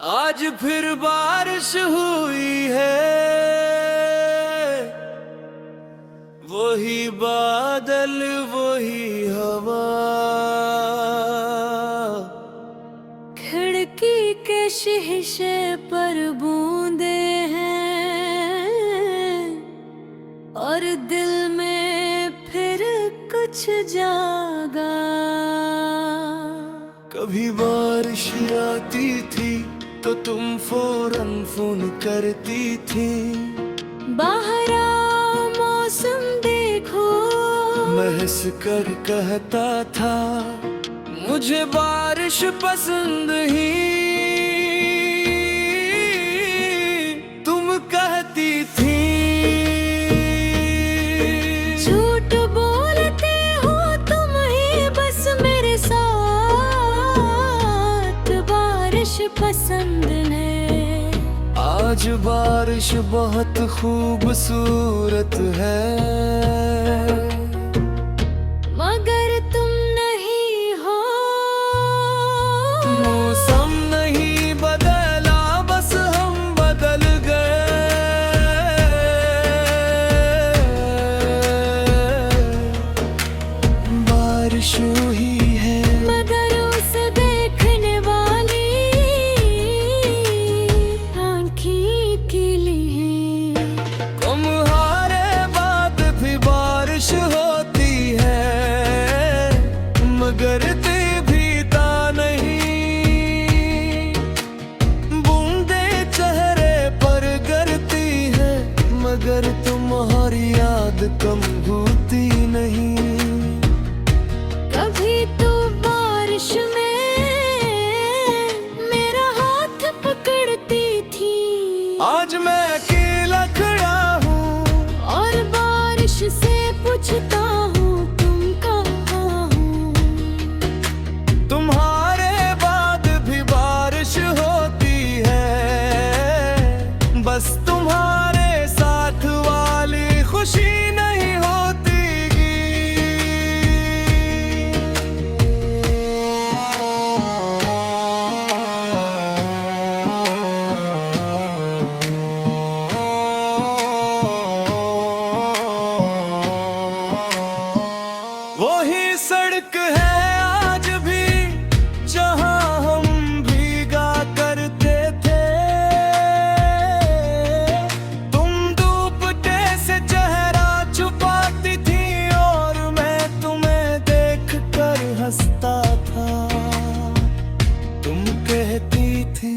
आज फिर बारिश हुई है, वही बादल वही हवा। खिड़की के शीशे पर बूंदे हैं और दिल में फिर कुछ जागा। कभी बारिश आती थी तो तुम फौरन फोन करती थी, बाहर आओ मौसम देखो, महस कर कहता था मुझे बारिश पसंद ही। तुम कहती थी झूठ बोलते हो तुम ही बस मेरे साथ, बारिश पसंद है। आज बारिश बहुत खूबसूरत है, मगर तुम नहीं हो। मौसम नहीं बदला बस हम बदल गए। बारिश हुई है मगर उसे देखने वाली आँखें खिली हैं। तुम्हारे बाद भी बारिश होती है, मगर भीता नहीं। बूंदे चेहरे पर गिरती है, मगर तुम्हारी याद कम होती नहीं। कभी तो बारिश में मेरा हाथ पकड़ती थी, आज मैं अकेला खड़ा हूँ और बारिश से पूछता हूँ तुम कहाँ हो। तुम्हारे बाद भी बारिश होती है, बस तुम्हारे साथ वाली खुशी नहीं होती। वही सड़क है आज भी जहां हम भीगा करते थे। तुम दुपट्टे से चेहरा छुपाती थी और मैं तुम्हें देख कर हंसता था। तुम कहती थी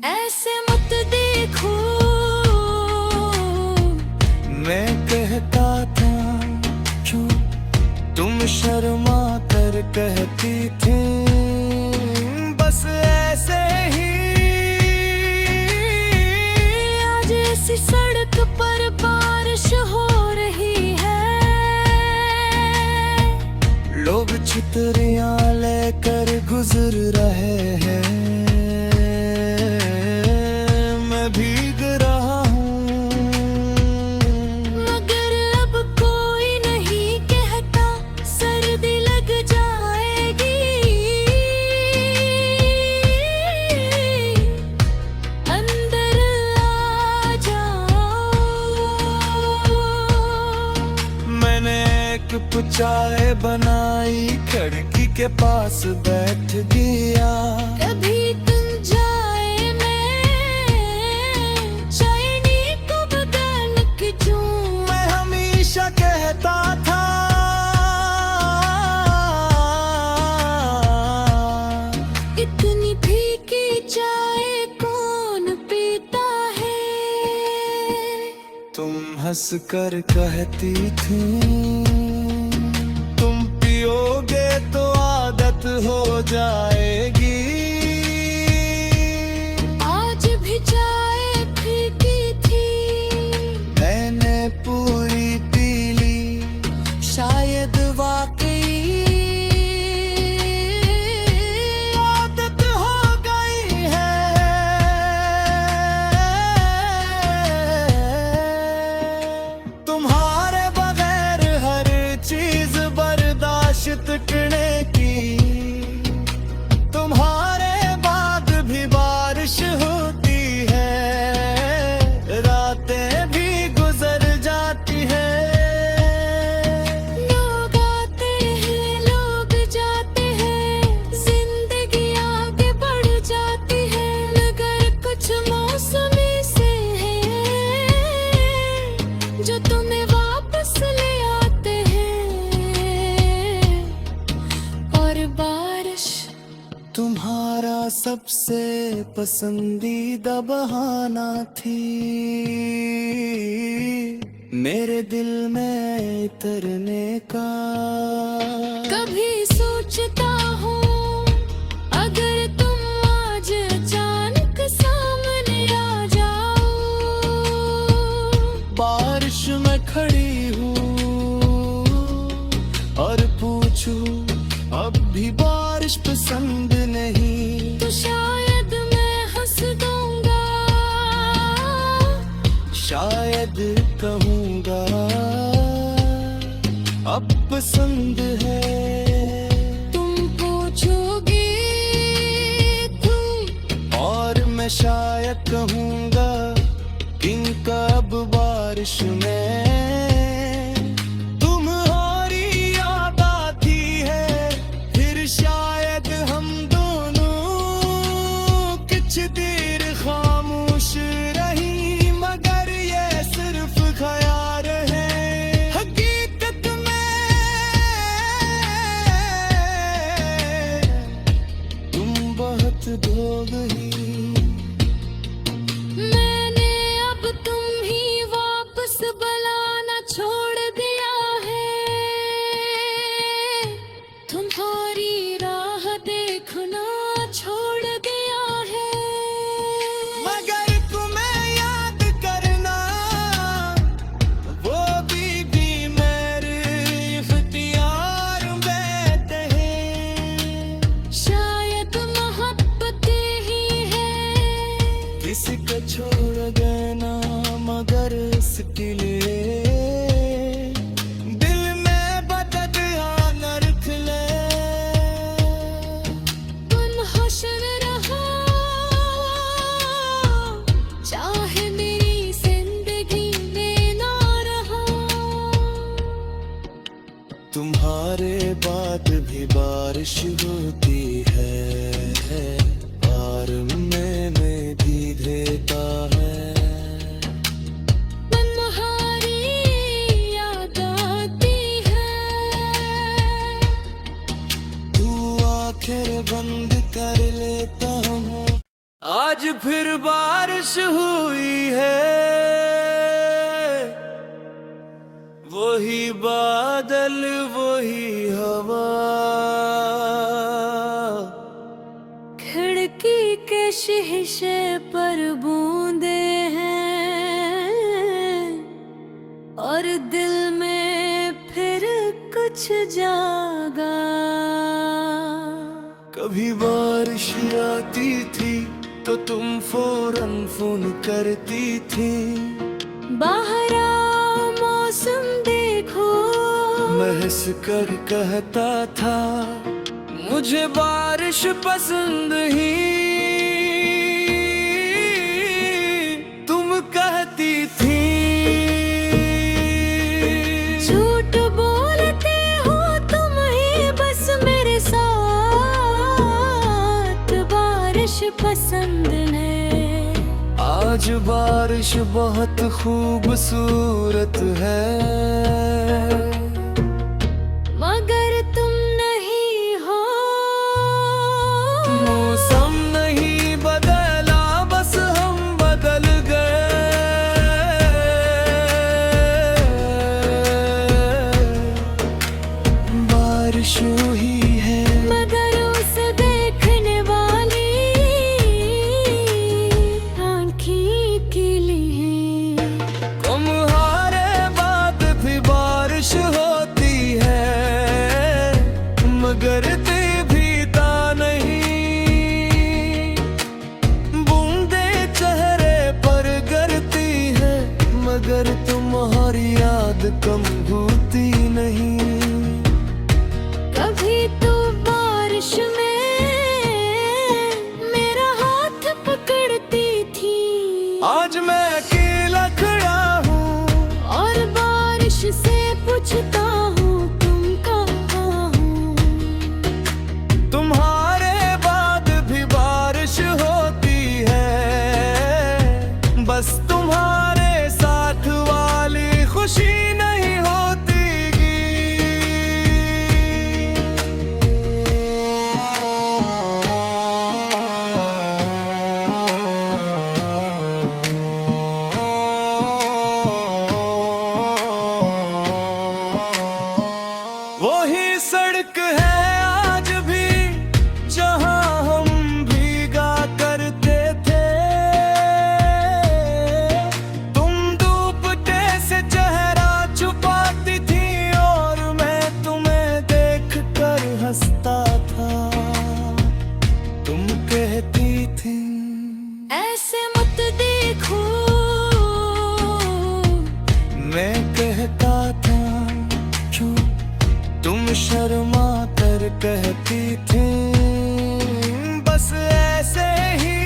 ऐसे मत देखो, मैं कहता था क्यों। तुम शर्मा कर कहती थी बस ऐसे ही। आज ऐसी सड़क पर बारिश हो रही है, लोग छतरियां लेकर गुजर रहे हैं, मैं भीग रहा हूँ। मगर अब कोई नहीं कहता सर्दी लग जाएगी। अंदर आ जाओ। मैंने एक चाय बनाई, खिड़की के पास बैठ गया। कभी तुम जाए मैं चाइनी को बगान के जो मैं हमेशा कहता था इतनी फीकी चाय कौन पीता है। तुम हंस कर कहती थी तुम पियोगे तो आदत हो जाएगी। आज भी चाय फीकी थी, मैंने पूरी पी ली, शायद वाकई आदत हो गई है। तुम्हारे बगैर हर चीज बर्दाश्त करने की, तुम सबसे पसंदीदा बहाना थी मेरे दिल में उतरने का। कभी सोचता हूँ अगर तुम आज अचानक सामने आ जाओ। बारिश में खड़ी हूँ और पूछूं अब भी बारिश पसंद नहीं, तो शायद मैं हंस दूंगा, शायद कहूँगा अब पसंद है। तुम पूछोगे तुम, और मैं शायद कहूँगा किन कब बारिश में तुम्हारी याद आती है। फिर शायद हम दोनों कुछ देर खामोश रही, मगर ये सिर्फ ख्याल है। हकीकत में तुम बहुत धो गई। मैंने अब तुम ही वापस बुलाना छोड़ दिया है। तुम्हारी राह देखना छोड़ दिया है। मगर तुम्हें याद करना वो भी मेरे इख्तियार में है। शायद मोहब्बत ही है किसी को छोड़ देना, मगर इसके लिए दिल में बददियां न रख ले। तुम हुस्न रहो चाहे मेरी जिंदगी में ना रहो। तुम्हारे बाद भी बारिश होती है, और मैंने भी देता है। तुम्हारी याद आती है। तू आखिर बंद कर लेता हूँ। आज फिर बारिश हुई है, वही बादल वही हवा। खिड़की के शीशे पर बूंदे हैं, और दिल में फिर कुछ जागा। कभी बारिश आती थी तो तुम फौरन फोन करती थी। बाहर आओ मौसम देखो, महस कर कहता था मुझे बारिश पसंद ही। तुम कहती थी झूठ बोलते हो तुम ही बस मेरे साथ। बारिश पसंद है। आज बारिश बहुत खूबसूरत है, मगर तुम नहीं हो। मौसम नहीं बदला, बस हम बदल गए। बारिश हुई है, मगर उसे देखने वाली आँखें खिली हैं। तुम्हारे बाद भी बारिश हो कहती थी बस ऐसे ही।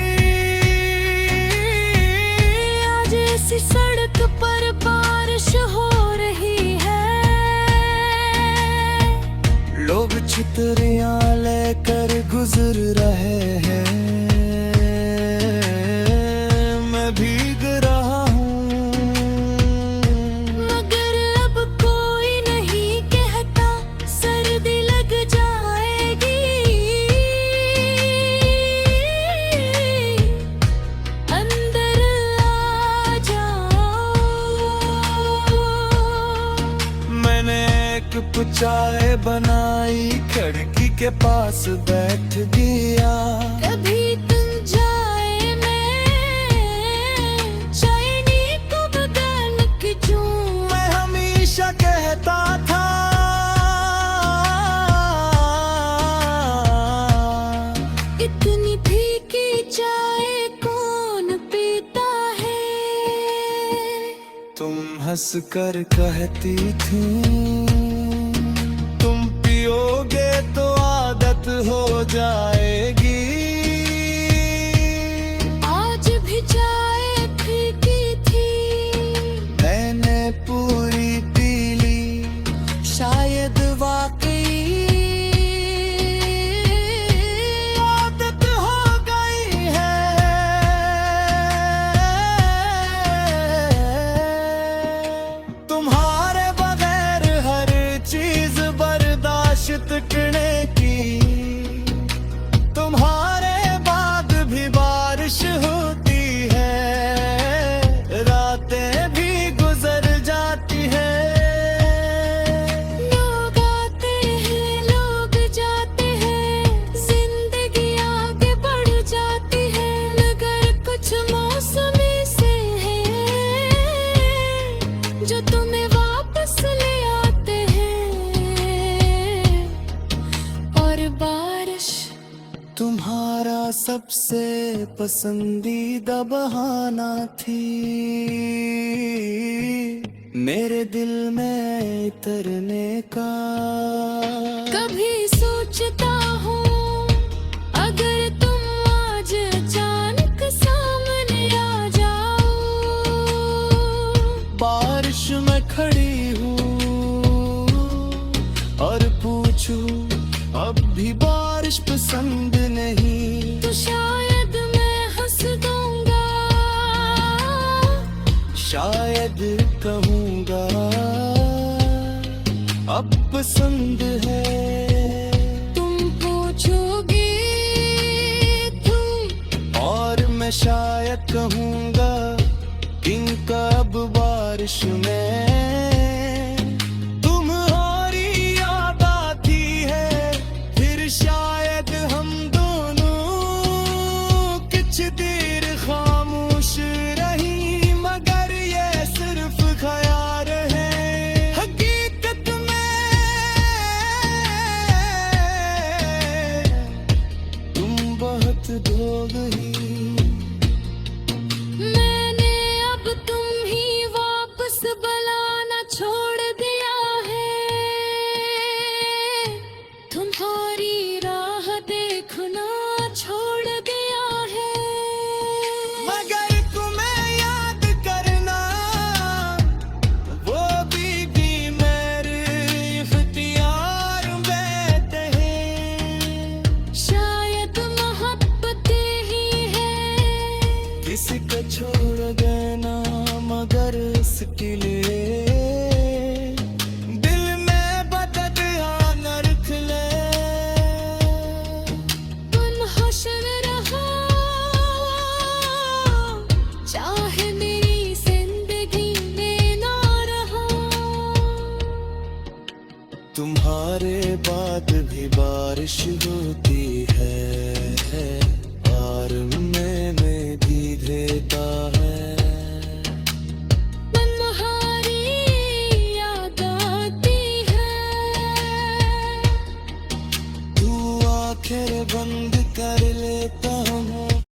आज ऐसी सड़क पर बारिश हो रही है, लोग छतरियां लेकर गुजर रहे हैं, मैं भीग रहा हूँ। मगर अब कोई नहीं कहता सर्दी लग जाएगी। अंदर आ जाओ। मैंने एक चाय बनाई, खिड़की के पास बैठ गया। कभी तुम जाए मैं चाइनी को बदल के जो मैं हमेशा कहता था इतनी फीकी चाय कौन पीता है। तुम हंस कर कहती थी तुम पियोगे तो आदत हो जाएगी। आज भी चाय फीकी थी, मैंने पूरी पी ली, शायद वाकई आदत हो गई है। तुम्हारे बगैर हर चीज बर्दाश्त करने की, तुम्हारे बाद भी बारिश होती है, रातें भी गुजर जाती है। लोग आते हैं लोग जाते हैं, जिंदगी आगे बढ़ जाती है। मगर कुछ मौसमी से है जो तुम्हें वापस ले आते हैं। और बारिश तुम्हारा सबसे पसंदीदा बहाना थी मेरे दिल में उतरने का। कभी सोचता हूँ अगर तुम आज अचानक सामने आ जाओ। बारिश में खड़ी हूँ और पूछूं अब भी बारिश पसंद नहीं, तो शायद मैं हंस दूंगा, शायद कहूँगा अब पसंद है। तुम पूछोगे तुम, और मैं शायद कहूँगा इनका अब बारिश में तुम्हारी याद आती है। फिर शायद हम दोनों कुछ देर खामोश रही, मगर ये सिर्फ ख्याल है। हकीकत में तुम बहुत धो गई। मैंने अब तुम ही वापस बुलाना छोड़ दिया है। तुम्हारी राह देखना छोड़ दिया है। मगर तुम्हें याद करना वो भी मेरे इख्तियार में है। शायद मोहब्बत ही है किसी को छोड़ देना, मगर इसके लिए